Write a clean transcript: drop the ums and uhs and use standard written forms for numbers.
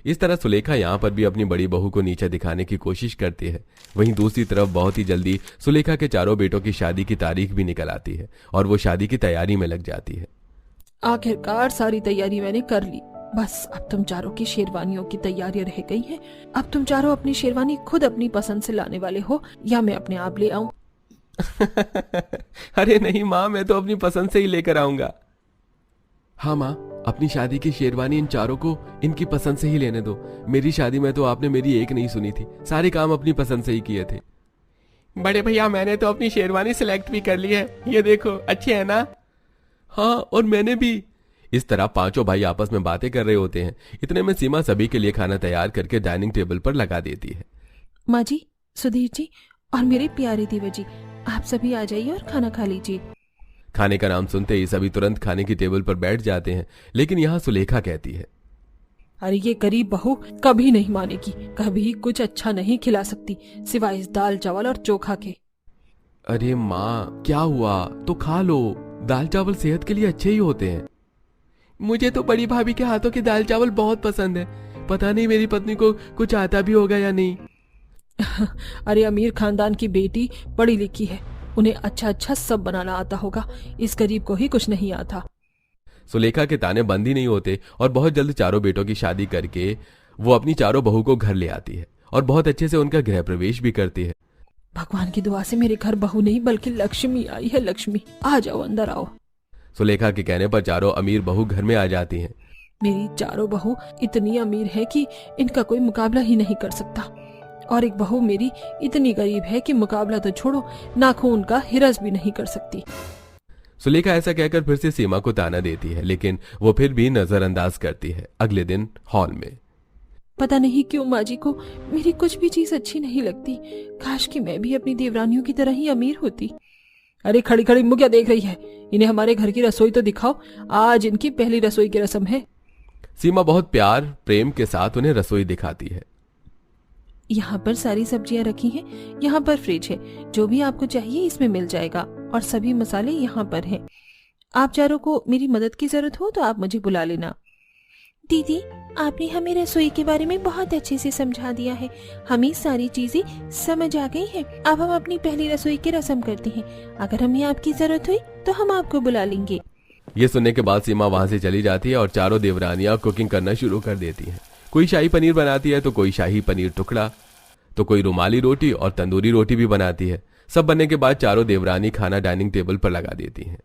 इस तरह सुलेखा यहाँ पर भी अपनी बड़ी बहू को नीचा दिखाने की कोशिश करती है। वहीं दूसरी तरफ बहुत ही जल्दी सुलेखा के चारों बेटों की शादी की तारीख भी निकल आती है और वो शादी की तैयारी में लग जाती है। आखिरकार सारी तैयारी मैंने कर ली। बस अब तुम चारों की शेरवानियों की तैयारी रह गई है। अब तुम चारों अपनी शेरवानी खुद अपनी पसंद से लाने वाले हो या मैं अपने आप ले आऊं? अरे नहीं माँ, मैं तो अपनी पसंद से ही लेकर आऊंगा। हाँ माँ, अपनी शादी की शेरवानी इन चारों को इनकी पसंद से ही लेने दो। मेरी शादी में तो आपने मेरी एक नहीं सुनी थी, सारे काम अपनी पसंद से ही किए थे। बड़े भैया, मैंने तो अपनी शेरवानी सिलेक्ट भी कर ली है, ये देखो अच्छी है ना? हाँ, और मैंने भी। इस तरह पांचों भाई आपस में बातें कर रहे होते हैं। इतने में सीमा सभी के लिए खाना तैयार करके डाइनिंग टेबल पर लगा देती है। माँ जी, सुधीर जी और मेरे प्यारे देवर जी, आप सभी आ जाइए और खाना खा लीजिए। खाने का नाम सुनते ही सभी तुरंत खाने की टेबल पर बैठ जाते हैं, लेकिन यहाँ सुलेखा कहती है, अरे ये गरीब बहू कभी नहीं मानेगी, कभी कुछ अच्छा नहीं खिला सकती सिवाय इस दाल चावल और चोखा के। अरे माँ, क्या हुआ? तो खा लो, दाल चावल सेहत के लिए अच्छे ही होते हैं। मुझे तो बड़ी भाभी के हाथों की दाल चावल बहुत पसंद है। पता नहीं मेरी पत्नी को कुछ आता भी होगा या नहीं। अरे अमीर खानदान की बेटी पढ़ी लिखी है, उन्हें अच्छा अच्छा सब बनाना आता होगा, इस गरीब को ही कुछ नहीं आता। सुलेखा के ताने बंद ही नहीं होते और बहुत जल्द चारों बेटों की शादी करके वो अपनी चारों बहू को घर ले आती है और बहुत अच्छे से उनका गृह प्रवेश भी करती है। भगवान की दुआ से मेरे घर बहू नहीं बल्कि लक्ष्मी आई है। लक्ष्मी, आ जाओ, अंदर आओ। सुलेखा के कहने पर चारों अमीर बहू घर में आ जाती हैं। मेरी चारों बहू इतनी अमीर है कि इनका कोई मुकाबला ही नहीं कर सकता, और एक बहू मेरी इतनी गरीब है कि मुकाबला तो छोड़ो, नाखून का हिरस भी नहीं कर सकती। सुलेखा ऐसा कहकर फिर से सीमा को ताना देती है, लेकिन वो फिर भी नजरअंदाज करती है। अगले दिन हॉल में, पता नहीं क्यों माँ जी को मेरी कुछ भी चीज अच्छी नहीं लगती। काश कि मैं भी अपनी देवरानियों की तरह ही अमीर होती। अरे खड़ी खड़ी मुँह क्या देख रही है? इन्हें हमारे घर की रसोई तो दिखाओ, आज इनकी पहली रसोई की रस्म है। सीमा बहुत प्यार प्रेम के साथ उन्हें रसोई दिखाती है। यहाँ पर सारी सब्जियाँ रखी हैं, यहाँ पर फ्रिज है, जो भी आपको चाहिए इसमें मिल जाएगा, और सभी मसाले यहाँ पर हैं। आप चारों को मेरी मदद की जरूरत हो तो आप मुझे बुला लेना। दीदी, आपने हमें रसोई के बारे में बहुत अच्छे से समझा दिया है, हमें सारी चीजें समझ आ गई हैं। अब हम अपनी पहली रसोई की रस्म करते हैं। अगर हमें आपकी जरूरत हुई तो हम आपको बुला लेंगे। ये सुनने के बाद सीमा वहां से चली जाती है और चारों देवरानियां कुकिंग करना शुरू कर देती हैं। कोई शाही पनीर बनाती है, तो कोई शाही पनीर टुकड़ा, तो कोई रुमाली रोटी और तंदूरी रोटी भी बनाती है। सब बनने के बाद चारों देवरानी खाना डाइनिंग टेबल पर लगा देती हैं।